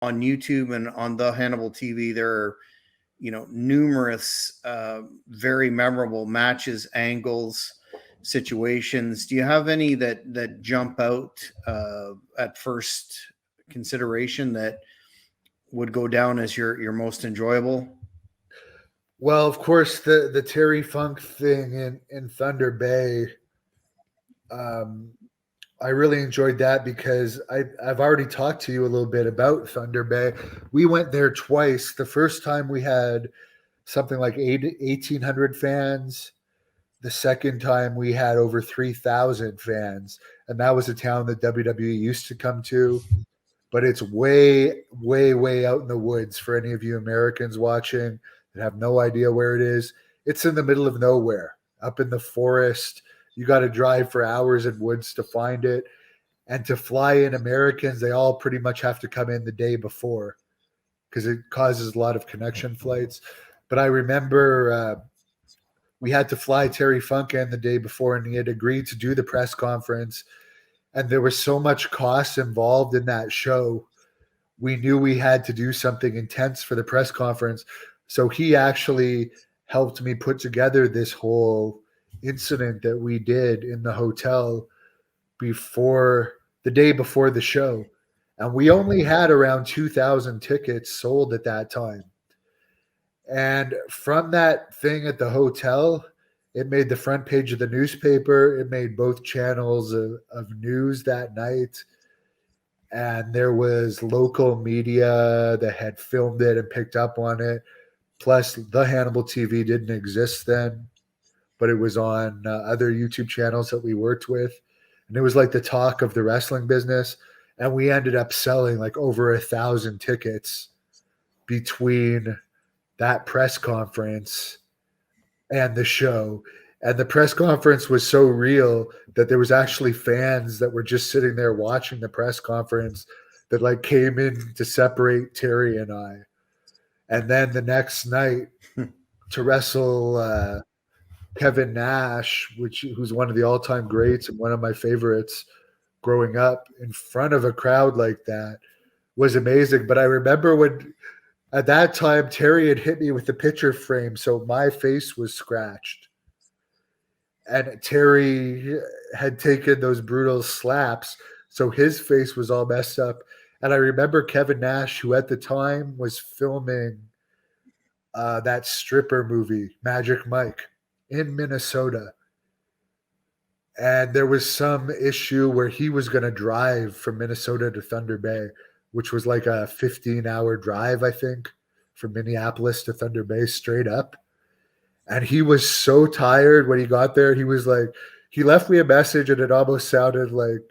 on YouTube and on the Hannibal TV, there are, numerous very memorable matches, angles, situations. Do you have any that jump out at first consideration that would go down as your most enjoyable? Well, of course, the Terry Funk thing in Thunder Bay. Um, I really enjoyed that because I've already talked to you a little bit about Thunder Bay. We went there twice. The first time we had something like 1,800 fans. The second time we had over 3,000 fans. And that was a town that WWE used to come to. But it's way, way, way out in the woods for any of you Americans watching that have no idea where it is. It's in the middle of nowhere, up in the forest. You got to drive for hours in woods to find it. And to fly in Americans, they all pretty much have to come in the day before because it causes a lot of connection flights. But I remember we had to fly Terry Funk in the day before, and he had agreed to do the press conference. And there was so much cost involved in that show. We knew we had to do something intense for the press conference. So he actually helped me put together this whole incident that we did in the hotel before the day before the show. And we only had around 2,000 tickets sold at that time. And from that thing at the hotel, it made the front page of the newspaper. It made both channels of news that night. And there was local media that had filmed it and picked up on it. Plus, the Hannibal TV didn't exist then, but it was on other YouTube channels that we worked with. And it was like the talk of the wrestling business. And we ended up selling like over 1,000 tickets between that press conference and the show. And the press conference was so real that there was actually fans that were just sitting there watching the press conference that like came in to separate Terry and I. And then the next night to wrestle Kevin Nash, who's one of the all-time greats and one of my favorites growing up, in front of a crowd like that was amazing. But I remember when at that time Terry had hit me with the picture frame, so my face was scratched. And Terry had taken those brutal slaps, so his face was all messed up. And I remember Kevin Nash, who at the time was filming that stripper movie, Magic Mike, in Minnesota. And there was some issue where he was going to drive from Minnesota to Thunder Bay, which was like a 15-hour drive, I think, from Minneapolis to Thunder Bay straight up. And he was so tired when he got there. He was like, he left me a message and it almost sounded like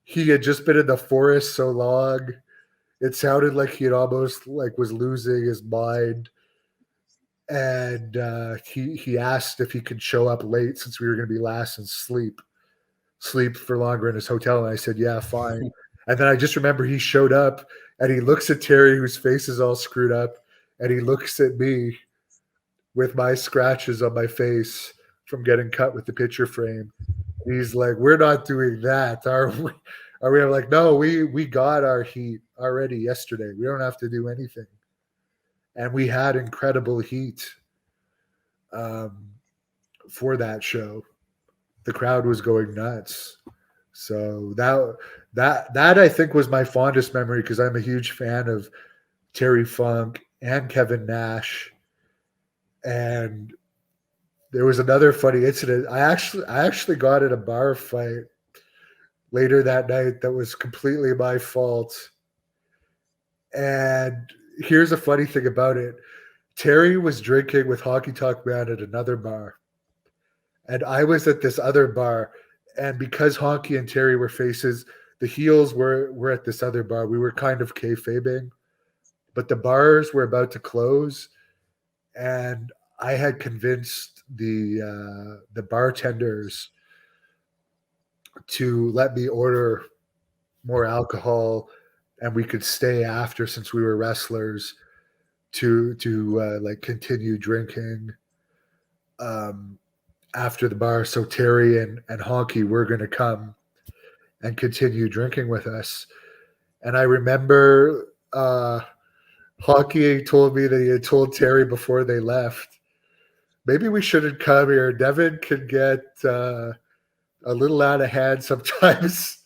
he had just been in the forest so long. It sounded like he had almost like was losing his mind. And he asked if he could show up late since we were going to be last and sleep for longer in his hotel. And I said, yeah, fine. And then I just remember he showed up and he looks at Terry, whose face is all screwed up, and he looks at me with my scratches on my face from getting cut with the picture frame. He's like, we're not doing that, are we? Are we? I'm like, no, we got our heat already yesterday. We don't have to do anything. And we had incredible heat for that show. The crowd was going nuts. So that I think was my fondest memory because I'm a huge fan of Terry Funk and Kevin Nash. And there was another funny incident. I actually got in a bar fight later that night that was completely my fault. And here's a funny thing about it. Terry was drinking with Hockey Talk Man at another bar. And I was at this other bar. And because Honky and Terry were faces, the heels were at this other bar. We were kind of kayfabing. But the bars were about to close. And I had convinced the bartenders to let me order more alcohol, and we could stay after since we were wrestlers to like continue drinking after the bar. So Terry and Honky were going to come and continue drinking with us. And I remember Hockey told me that he had told Terry before they left, maybe we shouldn't come here. Devin can get a little out of hand sometimes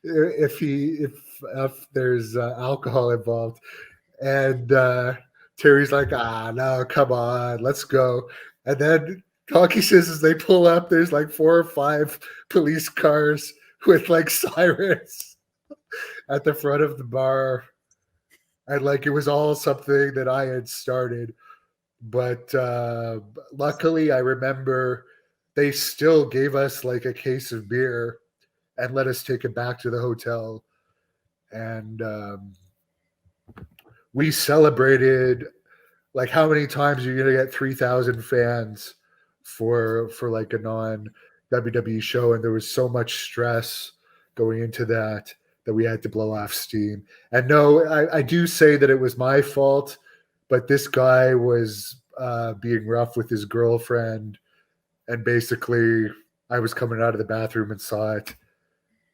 if there's alcohol involved. And Terry's like, no, come on, let's go. And then Hockey says as they pull up, there's like 4 or 5 police cars with like sirens at the front of the bar. And like it was all something that I had started. But luckily, I remember they still gave us like a case of beer and let us take it back to the hotel. And we celebrated. Like, how many times are you gonna get 3,000 fans for like a non WWE show? And there was so much stress going into that we had to blow off steam. And no, I do say that it was my fault, but this guy was being rough with his girlfriend, and basically I was coming out of the bathroom and saw it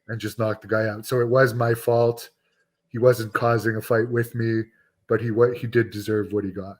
and just knocked the guy out. So it was my fault. He wasn't causing a fight with me, but he did deserve what he got.